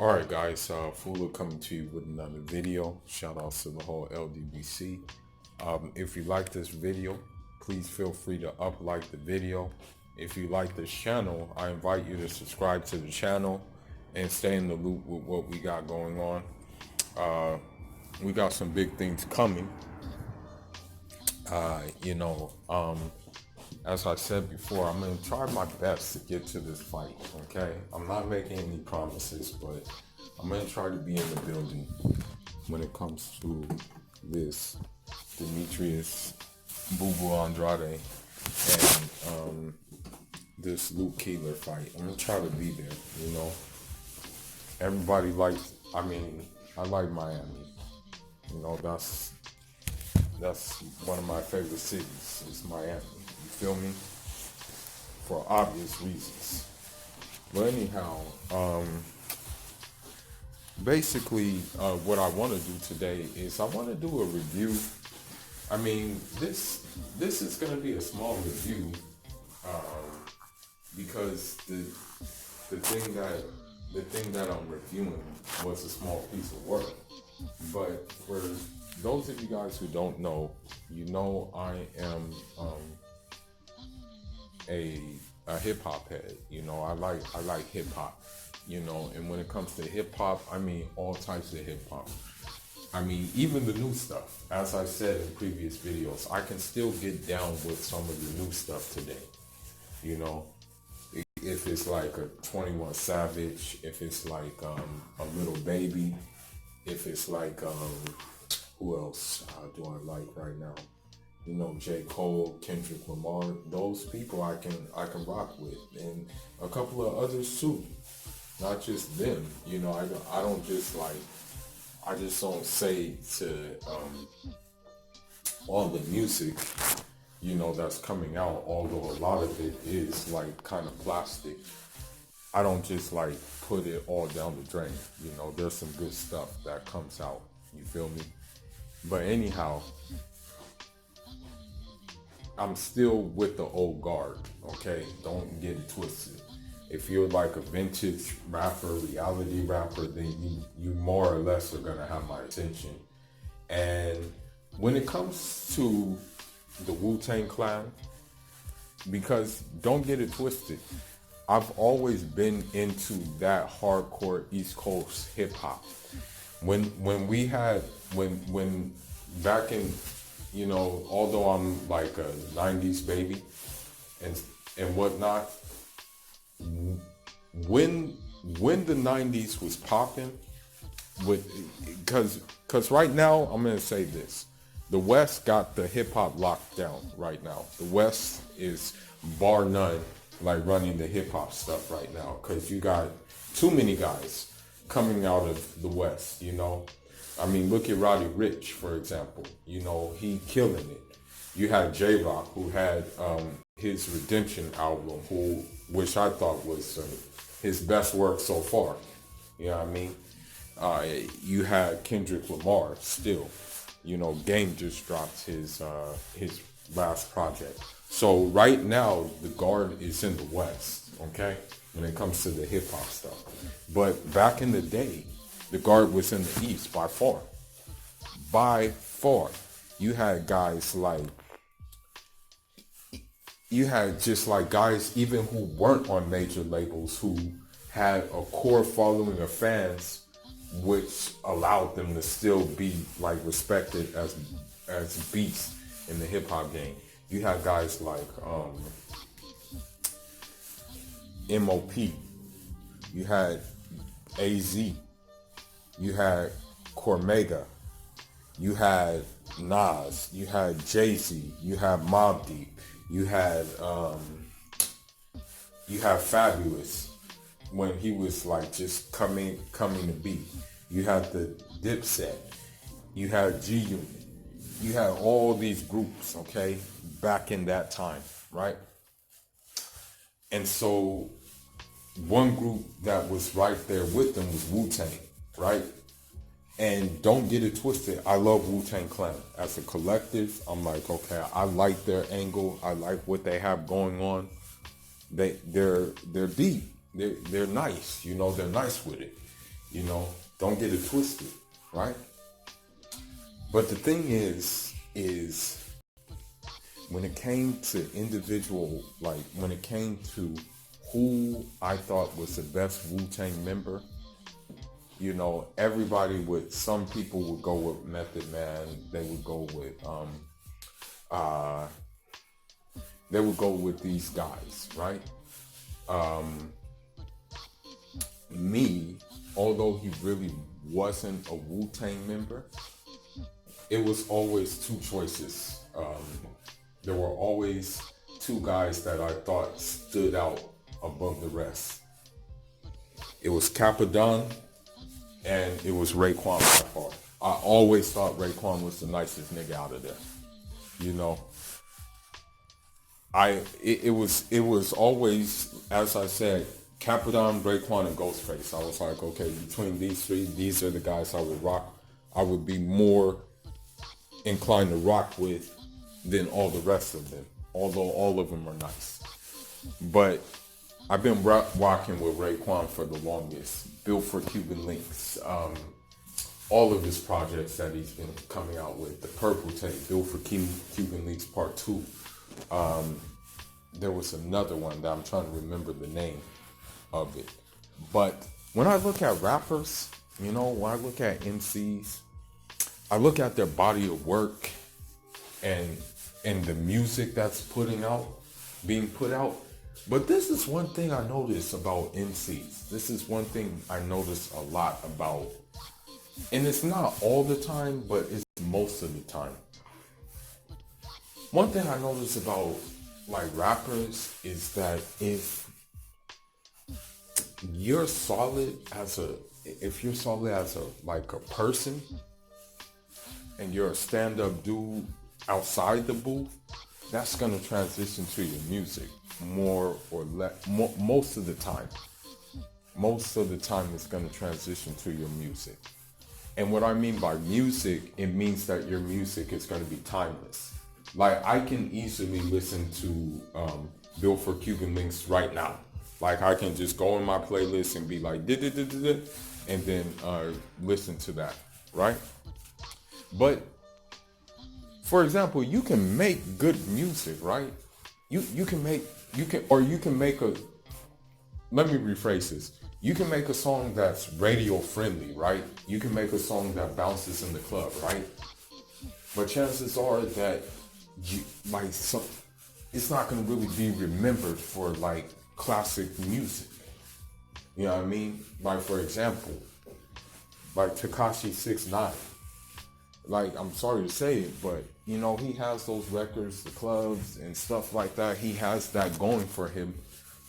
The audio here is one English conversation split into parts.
Alright guys, Fula coming to you with another video. Shout out to the whole LDBC. If you like this video, please feel free to like the video. If you like this channel, I invite you to subscribe to the channel and stay in the loop with what we got going on. We got some big things coming. Uh, you know, um, as I said before, I'm going to try my best to get to this fight, okay? I'm not making any promises, but I'm going to try to be in the building when it comes to this Demetrius Boo Boo Andrade and this Luke Keeler fight. I'm going to try to be there, you know? Everybody likes, I like Miami. You know, that's one of my favorite cities, is Miami. You feel me? For obvious reasons. But anyhow, basically, what I want to do today is I want to do a review. This is going to be a small review because the thing that I'm reviewing was a small piece of work. But for those of you guys who don't know, you know I am a hip hop head. You know, I like hip hop. You know, and when it comes to hip hop, I mean all types of hip hop. I mean, even the new stuff. As I said in previous videos, I can still get down with some of the new stuff today. You know, if it's like a 21 Savage, if it's like a Little Baby, if it's like who else do I like right now? You know, J. Cole, Kendrick Lamar, those people I can rock with, and a couple of others too. Not just them, you know. I don't just I just don't say to all the music, you know, that's coming out, although a lot of it is like kind of plastic. I don't just like put it all down the drain. You know, there's some good stuff that comes out. You feel me? But anyhow, I'm still with the old guard, okay? Don't get it twisted. If you're like a vintage rapper, reality rapper, then you more or less are gonna have my attention. And when it comes to the Wu-Tang Clan, because don't get it twisted, I've always been into that hardcore East Coast hip hop. When back in, you know, although I'm like a 90s baby and whatnot, when the 90s was popping, because right now I'm gonna say this: the West got the hip hop locked down right now. The West is bar none like running the hip hop stuff right now, because you got too many guys coming out of the West. You know, I mean, look at Roddy Ricch, for example. You know, he killing it. You had J-Rock, who had his Redemption album, which I thought was his best work so far. You know what I mean? You had Kendrick Lamar still. You know, Game just dropped his last project. So right now, the guard is in the West, okay? When it comes to the hip hop stuff. But back in the day, the guard was in the East by far. By far. You had guys like, you had just like guys even who weren't on major labels who had a core following of fans, which allowed them to still be like respected as beasts in the hip hop game. You had guys like MOP, you had AZ, you had Cormega, you had Nas, you had Jay-Z, you had Mobb Deep, you had Fabulous when he was like just coming to be. You had the Dipset, you had G Unit, you had all these groups, okay, back in that time, right? And so one group that was right there with them was Wu-Tang, right? And don't get it twisted, I love Wu-Tang Clan. As a collective, I'm like, okay, I like their angle. I like what they have going on. They're deep. They're nice, you know, they're nice with it. You know, don't get it twisted, right? But the thing is when it came to individual, like when it came to who I thought was the best Wu-Tang member, you know, everybody would, some people would go with Method Man, they would go with, uh, they would go with these guys, right? Me, although he really wasn't a Wu-Tang member, it was always two choices. There were always two guys that I thought stood out above the rest. It was Capadon and it was Raekwon by far. I always thought Raekwon was the nicest nigga out of there. You know, it was always, as I said, Capadon, Raekwon, and Ghostface. I was like, okay, between these three, these are the guys I would rock. I would be more inclined to rock with than all the rest of them, although all of them are nice. But I've been rocking with Raekwon for the longest. Built for Cuban Links, all of his projects that he's been coming out with. The Purple Tape, Built for Cuban Links Part 2. There was another one that I'm trying to remember the name of it. But when I look at rappers, you know, when I look at MCs, I look at their body of work and the music that's being put out. But this is one thing I notice about MCs. This is one thing I notice a lot about, and it's not all the time, but it's most of the time. One thing I notice about like rappers is that if you're solid as a like a person, and you're a stand-up dude outside the booth, that's gonna transition to your music more or less. Most of the time it's gonna transition to your music. And what I mean by music, it means that your music is gonna be timeless. Like I can easily listen to Built for Cuban Links right now. Like I can just go in my playlist and be like, and then listen to that, right? But for example, you can make good music, right? You can make a, let me rephrase this. You can make a song that's radio friendly, right? You can make a song that bounces in the club, right? But chances are that it's not gonna really be remembered for like classic music. You know what I mean? Like for example, like Tekashi 6ix9ine. Like, I'm sorry to say it, but, you know, he has those records, the clubs and stuff like that. He has that going for him.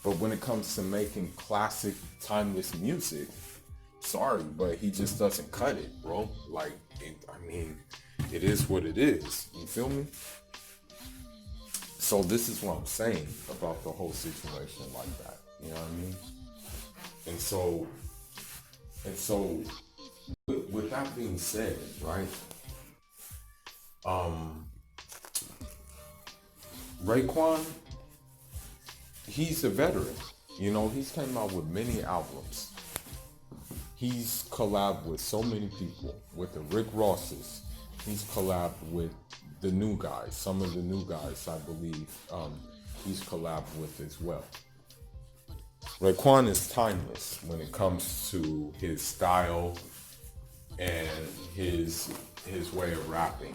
But when it comes to making classic, timeless music, sorry, but he just doesn't cut it, bro. Like, it is what it is. You feel me? So this is what I'm saying about the whole situation like that. You know what I mean? And so, with that being said, right? Raekwon, he's a veteran. You know, he's came out with many albums. He's collabed with so many people, with the Rick Rosses. He's collabed with the new guys, some of the new guys, I believe, he's collabed with as well. Raekwon is timeless when it comes to his style and his way of rapping.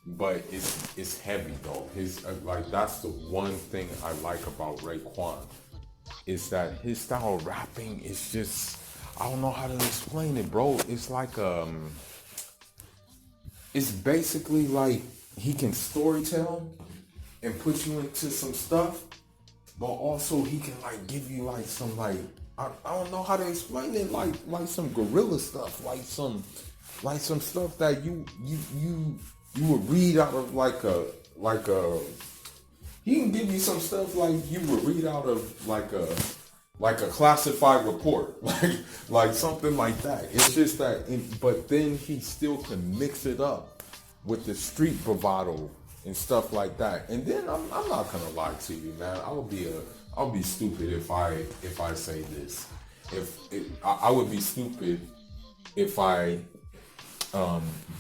But it's heavy though. His like that's the one thing I like about Raekwon, is that his style of rapping is just, I don't know how to explain it, bro. It's like it's basically like he can storytell and put you into some stuff, but also he can like give you like some like I don't know how to explain it, like some guerrilla stuff, like some stuff that you would read out of like a he can give you some stuff like you would read out of like a classified report, like something like that. It's just that, but then he still can mix it up with the street bravado and stuff like that. And then I'm not gonna lie to you, man. I'll be stupid if I say this. I would be stupid if I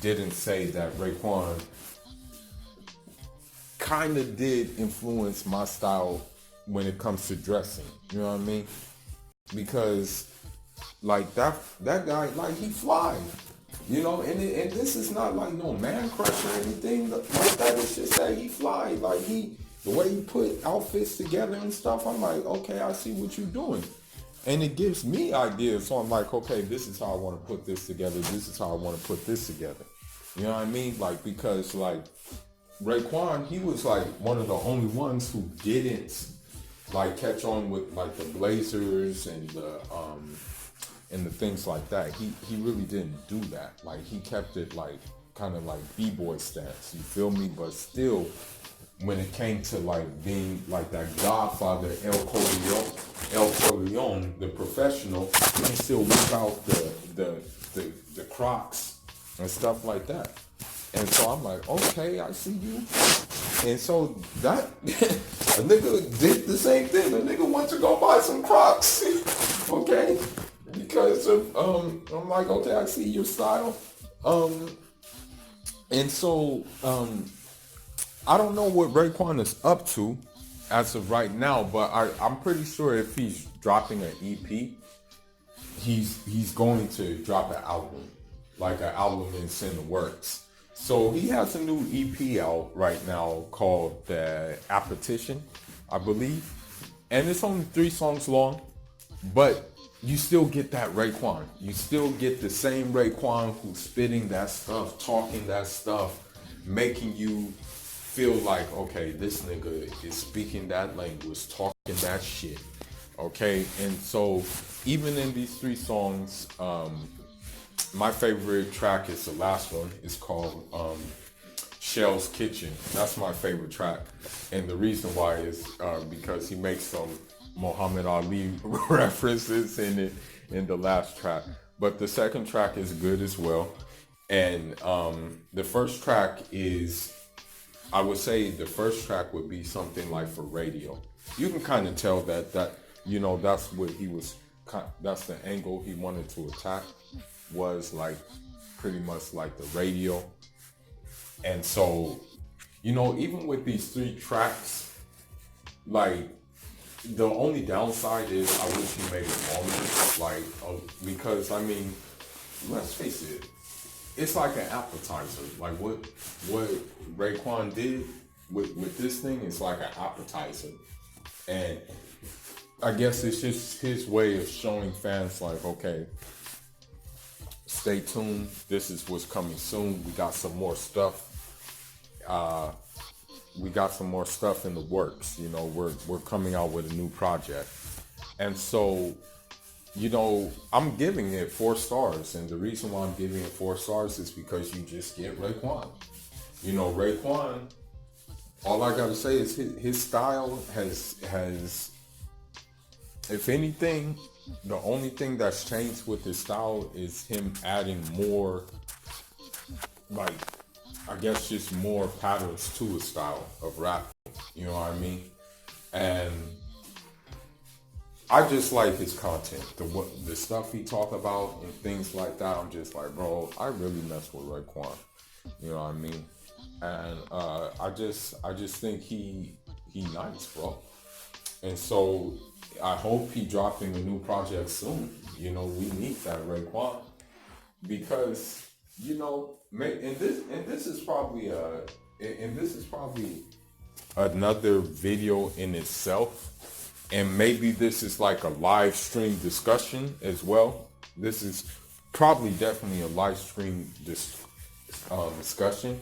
didn't say that Raekwon kind of did influence my style when it comes to dressing. You know what I mean? Because like that guy, like he fly. You know, and this is not like no man crush or anything like that. It's just that he fly. Like the way he put outfits together and stuff. I'm like, okay, I see what you're doing, and it gives me ideas. So I'm like, okay, this is how I want to put this together. This is how I want to put this together. You know what I mean? Like because like Raekwon, he was like one of the only ones who didn't like catch on with like the blazers and the things like that. He really didn't do that. Like he kept it like kind of like b-boy stance. You feel me? But still, when it came to like being like that Godfather El Corleone, the professional, he still whip out the Crocs and stuff like that. And so I'm like, okay, I see you. And so that a nigga did the same thing. A nigga went to go buy some Crocs, okay? Because of I'm like, okay, I see your style. And so I don't know what Raekwon is up to as of right now, but I'm pretty sure if he's dropping an EP, he's going to drop an album, like an album is in the works. So he has a new EP out right now called Appetition, I believe. And it's only 3 songs long, but you still get that Raekwon. You still get the same Raekwon who's spitting that stuff, talking that stuff, making you feel like, okay, this nigga is speaking that language, talking that shit. Okay, and so even in these 3 songs, my favorite track is the last one. It's called Shell's Kitchen. That's my favorite track. And the reason why is because he makes some Muhammad Ali references in it in the last track. But the second track is good as well. And the first track is, I would say the first track would be something like for radio. You can kind of tell that you know, that's what he was, that's the angle he wanted to attack, was like pretty much like the radio. And so, you know, even with these 3 tracks, like the only downside is I wish he made it longer, like because I mean, let's face it, it's like an appetizer. Like what Raekwon did with this thing is like an appetizer, and I guess it's just his way of showing fans like, okay, stay tuned. This is what's coming soon. We got some more stuff. We got some more stuff in the works. You know, we're coming out with a new project, and so, you know, I'm giving it 4 stars, and the reason why I'm giving it 4 stars is because you just get Raekwon. You know, Raekwon. All I gotta say is his style has, if anything, the only thing that's changed with his style is him adding more, like, I guess just more patterns to his style of rap. You know what I mean? And I just like his content, the stuff he talk about and things like that. I'm just like, bro, I really mess with Raekwon. You know what I mean? And I just think he nice, bro. And so I hope he dropping a new project soon. You know, we need that Raekwon, because, you know, and this is probably another video in itself, and maybe this is like a live stream discussion as well. This is probably definitely a live stream discussion.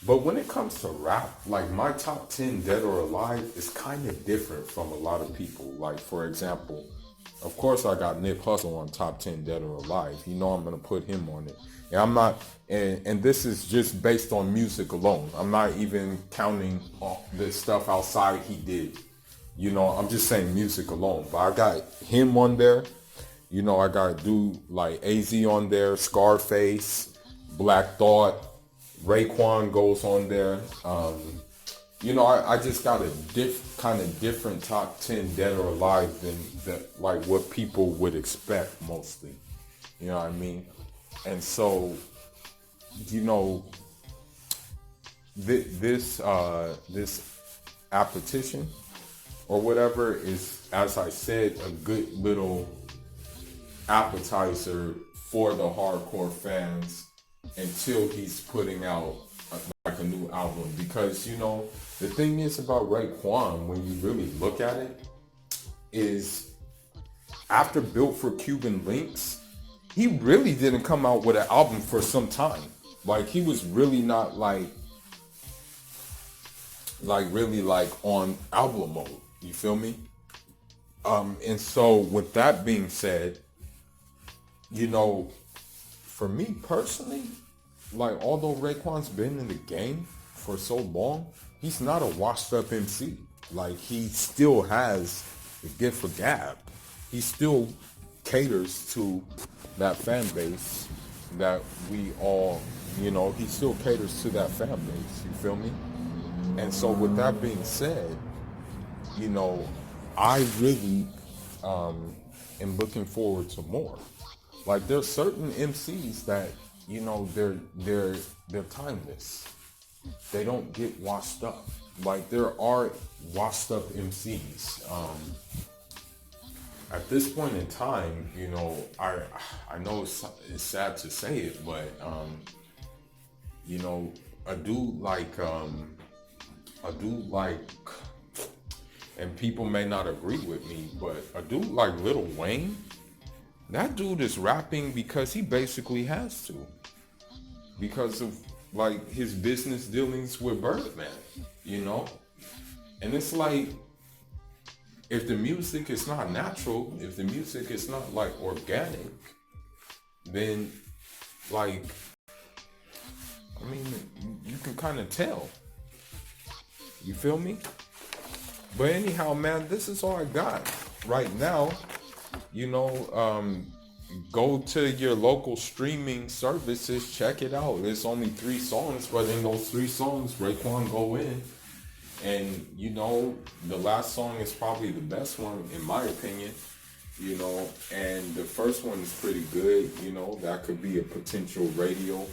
But when it comes to rap, like my top 10 dead or alive is kind of different from a lot of people. Like, for example, of course I got Nip Hussle on top 10 dead or alive. You know I'm going to put him on it. And I'm not, and this is just based on music alone. I'm not even counting the stuff outside he did. You know, I'm just saying music alone. But I got him on there. You know, I got dude like AZ on there, Scarface, Black Thought. Raekwon goes on there. I just got a kind of different top 10 dead or alive than like what people would expect mostly. You know what I mean? And so, you know, this Appetition or whatever is, as I said, a good little appetizer for the hardcore fans until he's putting out like a new album. Because the thing is about Raekwon, when you really look at it, is after Built for Cuban Links, he really didn't come out with an album for some time. Like, he was really not like really like on album mode. You feel me? And so with that being said, for me personally, like, although Raekwon's been in the game for so long, he's not a washed up MC. Like, he still has the gift for gab. He still caters to that fan base that we all, he still caters to that fan base. You feel me? And so with that being said, I really am looking forward to more. Like, there's certain MCs that, they're timeless. They don't get washed up. Like, there are washed up MCs. At this point in time, I know it's sad to say it, but I do like, and people may not agree with me, but I do like Lil Wayne. That dude is rapping because he basically has to, because of like his business dealings with Birdman, and it's like, if the music is not natural, if the music is not like organic, then like, I mean, you can kind of tell. You feel me? But anyhow, man, this is all I got right now. Go to your local streaming services, check it out. There's only 3 songs, but in those 3 songs, Raekwon go in. And, the last song is probably the best one, in my opinion, and the first one is pretty good, that could be a potential radio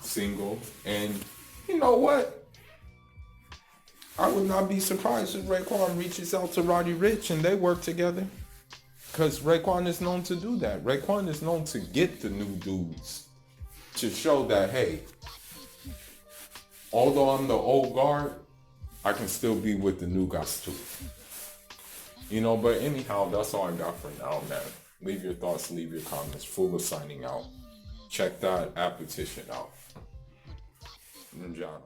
single. And you know what? I would not be surprised if Raekwon reaches out to Roddy Ricch and they work together. Because Raekwon is known to do that. Raekwon is known to get the new dudes to show that, hey, although I'm the old guard, I can still be with the new guys too. But anyhow, that's all I got for now, man. Leave your thoughts, leave your comments. Full of signing out. Check that Appetition out. Njana.